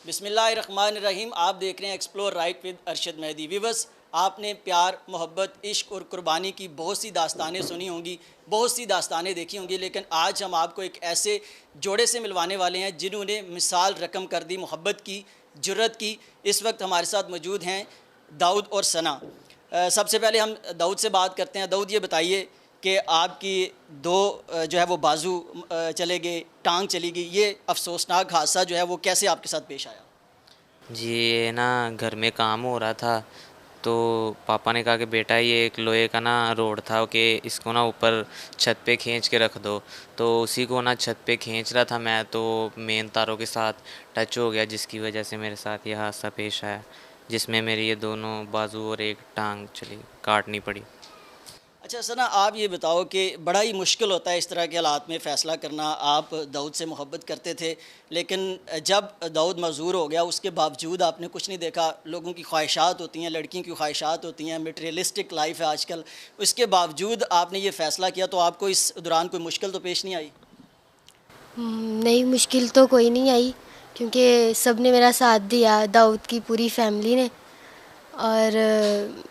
बिस्मिल्लाहिर्रहमानिर्रहीम। आप देख रहे हैं explore right with Arshad Mehdi. विवस, आपने प्यार, मोहब्बत, इश्क और कुर्बानी की बहुत सी दास्तानें सुनी होंगी, बहुत सी दास्तानें देखी होंगी, लेकिन आज हम आपको एक ऐसे जोड़े से मिलवाने वाले हैं जिन्होंने मिसाल रकम कर दी मोहब्बत की, जुर्रत की। इस वक्त हमारे साथ मौजूद हैं दाऊद और सना। सबसे पहले हम दाऊद से बात करते हैं। दाऊद, ये बताइए कि आपकी दो जो है वो बाजू चले गए, टांग चली गई, ये अफसोसनाक हादसा जो है वो कैसे आपके साथ पेश आया? जी, ये ना घर में काम हो रहा था, तो पापा ने कहा कि बेटा ये एक लोहे का ना रोड था कि इसको ना ऊपर छत पे खींच के रख दो। तो उसी को ना छत पे खींच रहा था मैं, तो मेन तारों के साथ टच हो गया, जिसकी वजह से मेरे साथ ये हादसा पेश आया, जिसमें मेरी ये दोनों बाजू और एक टांग चली काटनी पड़ी। अच्छा सना, आप ये बताओ कि बड़ा ही मुश्किल होता है इस तरह के हालात में फ़ैसला करना। आप दाऊद से मोहब्बत करते थे, लेकिन जब दाऊद मजबूर हो गया उसके बावजूद आपने कुछ नहीं देखा। लोगों की ख्वाहिशात होती हैं, लड़कियों की ख्वाहिशात होती हैं, मटेरियलिस्टिक लाइफ है आजकल। उसके बावजूद आपने ये फ़ैसला किया, तो आपको इस दौरान कोई मुश्किल तो पेश नहीं आई? नहीं, मुश्किल तो कोई नहीं आई क्योंकि सब ने मेरा साथ दिया, दाऊद की पूरी फैमिली ने। और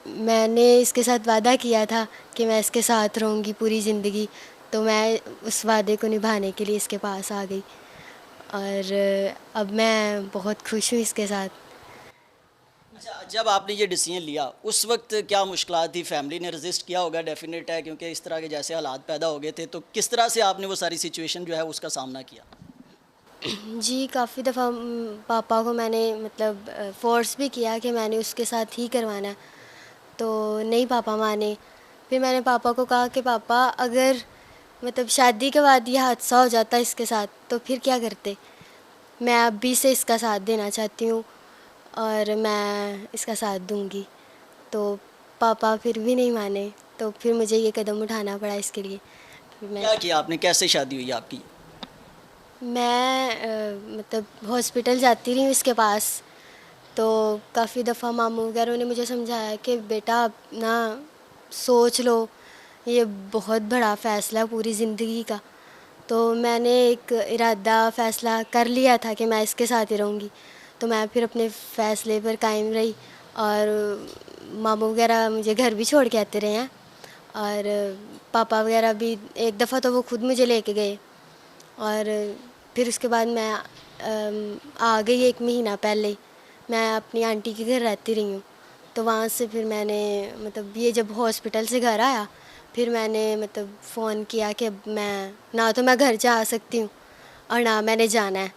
मैंने इसके साथ वादा किया था कि मैं इसके साथ रहूँगी पूरी ज़िंदगी, तो मैं उस वादे को निभाने के लिए इसके पास आ गई। और अब मैं बहुत खुश हूँ इसके साथ। अच्छा, जब आपने ये डिसीजन लिया उस वक्त क्या मुश्किलात थी? फैमिली ने रजिस्ट किया होगा, डेफिनेट है, क्योंकि इस तरह के जैसे हालात पैदा हो गए थे। तो किस तरह से आपने वो सारी सिचुएशन जो है उसका सामना किया? जी, काफ़ी दफ़ा पापा को मैंने मतलब फ़ोर्स भी किया कि मैंने उसके साथ ही करवाना है, तो नहीं पापा माने। फिर मैंने पापा को कहा कि पापा, अगर मतलब शादी के बाद ये हादसा हो जाता इसके साथ तो फिर क्या करते? मैं अभी से इसका साथ देना चाहती हूँ और मैं इसका साथ दूँगी। तो पापा फिर भी नहीं माने, तो फिर मुझे ये कदम उठाना पड़ा इसके लिए। फिर क्या किया आपने? कैसे शादी हुई आपकी? मैं मतलब हॉस्पिटल जाती रही हूँ इसके पास, तो काफ़ी दफ़ा मामू वगैरह ने मुझे समझाया कि बेटा आप ना सोच लो, ये बहुत बड़ा फ़ैसला है पूरी ज़िंदगी का। तो मैंने एक इरादा फ़ैसला कर लिया था कि मैं इसके साथ ही रहूँगी, तो मैं फिर अपने फ़ैसले पर कायम रही। और मामू वगैरह मुझे घर भी छोड़ के आते रहे हैं, और पापा वगैरह भी एक दफ़ा तो वो खुद मुझे लेके गए। और फिर उसके बाद मैं आ गई 1 महीना पहले ही। मैं अपनी आंटी के घर रहती रही हूँ, तो वहाँ से फिर मैंने मतलब ये जब हॉस्पिटल से घर आया, फिर मैंने मतलब फ़ोन किया कि अब मैं ना तो मैं घर जा सकती हूँ और ना मैंने जाना है,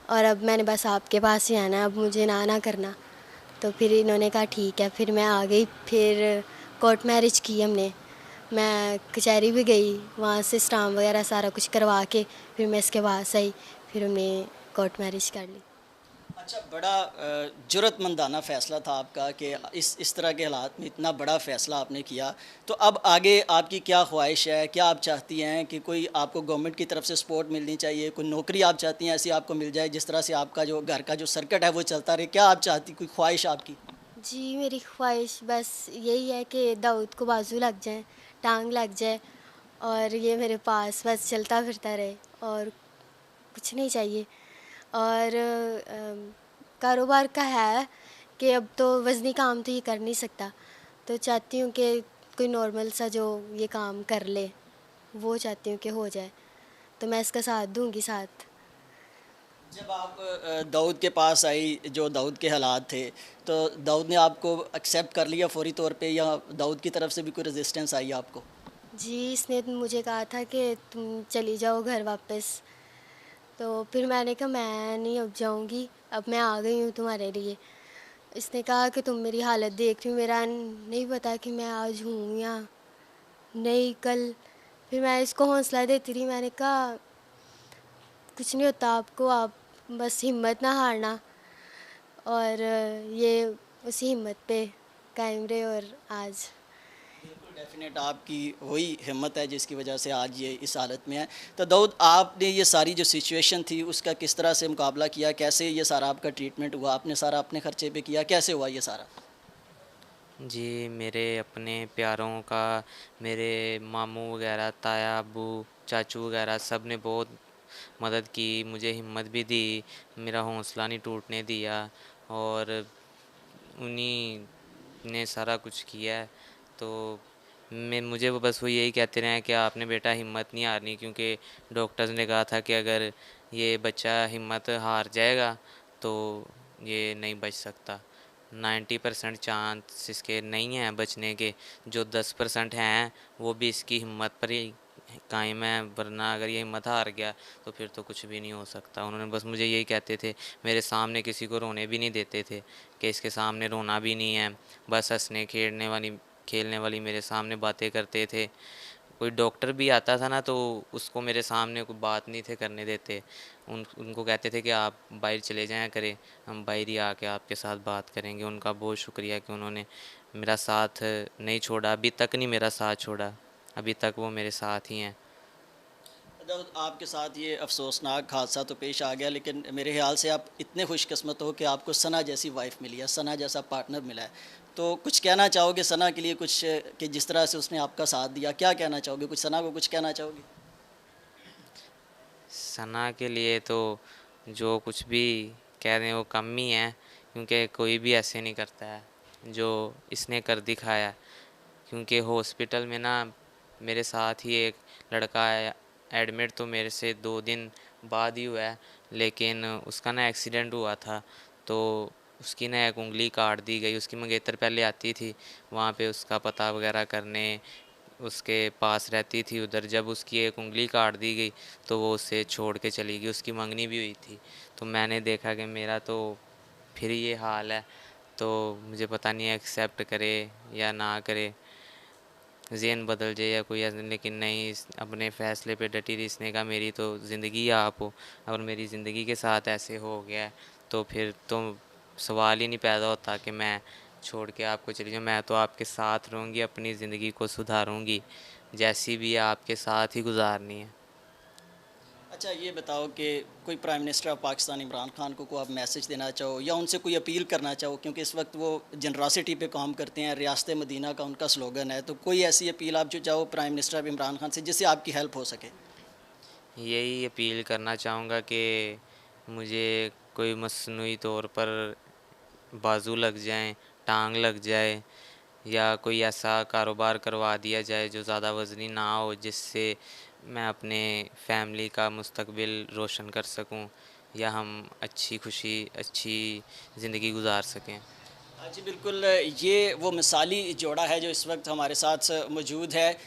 और अब मैंने बस आपके पास ही आना है, अब मुझे ना करना। तो फिर इन्होंने कहा ठीक है, फिर मैं आ गई। फिर कोर्ट मैरिज की हमने। मैं कचहरी भी गई, वहाँ से स्टाम्प वगैरह सारा कुछ करवा के फिर मैं इसके पास आई, फिर हमने कोर्ट मैरिज कर ली। अच्छा, बड़ा जुर्रतमंदाना फ़ैसला था आपका कि इस तरह के हालात में इतना बड़ा फ़ैसला आपने किया। तो अब आगे आपकी क्या ख्वाहिश है? क्या आप चाहती हैं कि कोई आपको गवर्नमेंट की तरफ से सपोर्ट मिलनी चाहिए? कोई नौकरी आप चाहती हैं ऐसी आपको मिल जाए जिस तरह से आपका जो घर का जो सर्किट है वो चलता रहे? क्या आप चाहती, कोई ख्वाहिश आपकी? जी, मेरी ख्वाहिश बस यही है कि दाऊद को बाजू लग जाए, टांग लग जाए, और ये मेरे पास बस चलता फिरता रहे, और कुछ नहीं चाहिए। और कारोबार का है कि अब तो वज़नी काम तो ये कर नहीं सकता, तो चाहती हूँ कि कोई नॉर्मल सा जो ये काम कर ले, वो चाहती हूँ कि हो जाए, तो मैं इसका साथ दूँगी साथ। जब आप दाऊद के पास आई, जो दाऊद के हालात थे, तो दाऊद ने आपको एक्सेप्ट कर लिया फ़ौरी तौर पे, या दाऊद की तरफ से भी कोई रेजिस्टेंस आई आपको? जी, इसने मुझे कहा था कि तुम चली जाओ घर वापस, तो फिर मैंने कहा मैं नहीं अब जाऊँगी, अब मैं आ गई हूँ तुम्हारे लिए। इसने कहा कि तुम मेरी हालत देख रही हो, मेरा नहीं पता कि मैं आज हूँ या नहीं कल। फिर मैं इसको हौसला देती रही, मैंने कहा कुछ नहीं होता आपको, आप बस हिम्मत ना हारना। और ये उसी हिम्मत पे कायम रहे, और आज। बिल्कुल डेफिनेट आपकी वही हिम्मत है जिसकी वजह से आज ये इस हालत में है। तो दाऊद, आपने ये सारी जो सिचुएशन थी उसका किस तरह से मुकाबला किया? कैसे ये सारा आपका ट्रीटमेंट हुआ? आपने सारा अपने खर्चे पे किया? कैसे हुआ ये सारा? जी, मेरे अपने प्यारों का, मेरे मामू वगैरह, ताया, अब्बू, चाचू वगैरह सब ने बहुत मदद की, मुझे हिम्मत भी दी, मेरा हौसला नहीं टूटने दिया और उन्हीं ने सारा कुछ किया है। तो मैं मुझे वो बस वो यही कहते रहे हैं कि आपने बेटा हिम्मत नहीं हारनी, क्योंकि डॉक्टर्स ने कहा था कि अगर ये बच्चा हिम्मत हार जाएगा तो ये नहीं बच सकता। 90% चांस इसके नहीं हैं बचने के, जो 10% हैं वो भी इसकी हिम्मत पर ही कायम है, वरना अगर ये हिम्मत हार गया तो फिर तो कुछ भी नहीं हो सकता। उन्होंने बस मुझे यही कहते थे, मेरे सामने किसी को रोने भी नहीं देते थे कि इसके सामने रोना भी नहीं है, बस हंसने खेलने वाली मेरे सामने बातें करते थे। कोई डॉक्टर भी आता था ना तो उसको मेरे सामने कोई बात नहीं थे करने देते। उनको कहते थे कि आप बाहर चले जाया करें, हम बाहर ही आके आपके साथ बात करेंगे। उनका बहुत शुक्रिया कि उन्होंने मेरा साथ नहीं छोड़ा, अभी तक नहीं मेरा साथ छोड़ा, अभी तक वो मेरे साथ ही हैं। तो आपके साथ ये अफसोसनाक हादसा तो पेश आ गया, लेकिन मेरे ख्याल से आप इतने खुशकिस्मत हो कि आपको सना जैसी वाइफ मिली है, सना जैसा पार्टनर मिला है। तो कुछ कहना चाहोगे सना के लिए, कुछ कि जिस तरह से उसने आपका साथ दिया, क्या कहना चाहोगे? कुछ सना को कुछ कहना चाहोगे? सना के लिए तो जो कुछ भी कह दें वो कम ही है, क्योंकि कोई भी ऐसे नहीं करता है जो इसने कर दिखाया। क्योंकि हॉस्पिटल में ना मेरे साथ ही एक लड़का है, एडमिट तो मेरे से 2 दिन बाद ही हुआ है, लेकिन उसका ना एक्सीडेंट हुआ था तो उसकी ना एक उंगली काट दी गई। उसकी मंगेतर पहले आती थी वहाँ पे उसका पता वगैरह करने, उसके पास रहती थी उधर। जब उसकी एक उंगली काट दी गई तो वो उसे छोड़ के चली गई, उसकी मंगनी भी हुई थी। तो मैंने देखा कि मेरा तो फिर ये हाल है, तो मुझे पता नहीं एक्सेप्ट करे या ना करे, ज़हन बदल जाए या कोई ऐसा, लेकिन नहीं, अपने फ़ैसले पे डटी रही। इसने कहा मेरी तो ज़िंदगी आप हो, और मेरी ज़िंदगी के साथ ऐसे हो गया है तो फिर तो सवाल ही नहीं पैदा होता कि मैं छोड़ के आपको चली जाऊँ। मैं तो आपके साथ रहूँगी, अपनी ज़िंदगी को सुधारूँगी, जैसी भी है आपके साथ ही गुजारनी है। अच्छा, ये बताओ कि कोई prime minister of Pakistan Imran Khan को आप मैसेज देना चाहो या उनसे कोई अपील करना चाहो, क्योंकि इस वक्त वो जनरॉसिटी पे काम करते हैं, रियासत मदीना का उनका स्लोगन है, तो कोई ऐसी अपील आप जो चाहो prime minister of Imran Khan से जिससे आपकी हेल्प हो सके? यही अपील करना चाहूँगा कि मुझे कोई मसनूई तौर पर बाजू लग जाएं, टांग लग जाए, या कोई ऐसा कारोबार करवा दिया जाए जो ज़्यादा वज़नी ना हो, जिससे मैं अपने फैमिली का मुस्तकबिल रोशन कर सकूं, या हम अच्छी खुशी अच्छी ज़िंदगी गुजार सकें। हाँ जी, बिल्कुल। ये वो मिसाली जोड़ा है जो इस वक्त हमारे साथ मौजूद है।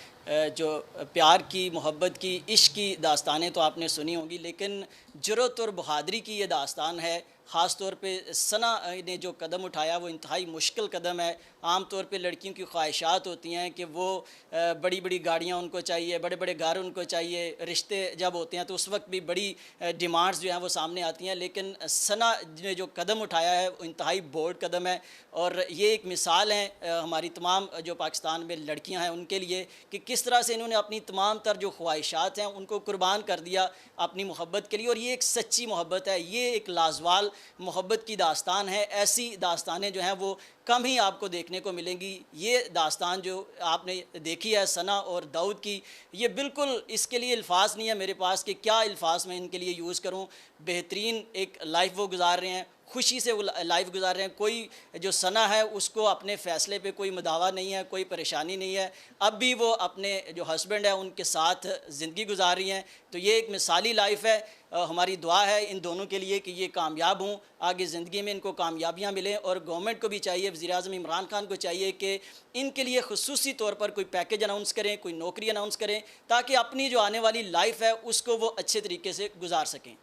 जो प्यार की, मोहब्बत की, इश्क की दास्तानें तो आपने सुनी होंगी, लेकिन जुर्रत और बहादुरी की ये दास्तान है। ख़ास तौर पे सना ने जो कदम उठाया वो इंतहाई मुश्किल कदम है। आम तौर पे लड़कियों की ख्वाहिशात होती हैं कि वो बड़ी बड़ी गाड़ियाँ उनको चाहिए, बड़े बड़े घर उनको चाहिए, रिश्ते जब होते हैं तो उस वक्त भी बड़ी डिमांड्स जो हैं वो सामने आती हैं। लेकिन सना ने जो कदम उठाया है वो इंतहाई बोल्ड कदम है, और ये एक मिसाल है हमारी तमाम जो पाकिस्तान में लड़कियां हैं उनके लिए कि किस तरह से इन्होंने अपनी तमाम तर जो ख्वाहिशात हैं उनको कुर्बान कर दिया अपनी मोहब्बत के लिए। और ये एक सच्ची मोहब्बत है, ये एक लाजवाल मोहब्बत की दास्तान है। ऐसी दास्तानें जो हैं वो कम ही आपको देखने को मिलेंगी। ये दास्तान जो आपने देखी है सना और दाऊद की, ये बिल्कुल, इसके लिए अल्फाज नहीं है मेरे पास कि क्या अल्फाज मैं इनके लिए यूज़ करूँ। बेहतरीन एक लाइफ वो गुजार रहे हैं, खुशी से वो लाइफ गुजार रहे हैं। कोई जो सना है उसको अपने फ़ैसले पे कोई मदावा नहीं है, कोई परेशानी नहीं है। अब भी वो अपने जो हस्बैंड है उनके साथ ज़िंदगी गुजार रही हैं। तो ये एक मिसाली लाइफ है। हमारी दुआ है इन दोनों के लिए कि ये कामयाब हों, आगे ज़िंदगी में इनको कामयाबियाँ मिलें। और गवर्नमेंट को भी चाहिए, वज़ीर-ए-आज़म इमरान खान को चाहिए कि इनके लिए खुसूसी तौर पर कोई पैकेज अनाउंस करें, कोई नौकरी अनाउंस करें, ताकि अपनी जो आने वाली लाइफ है उसको वो अच्छे तरीके से गुजार सकें।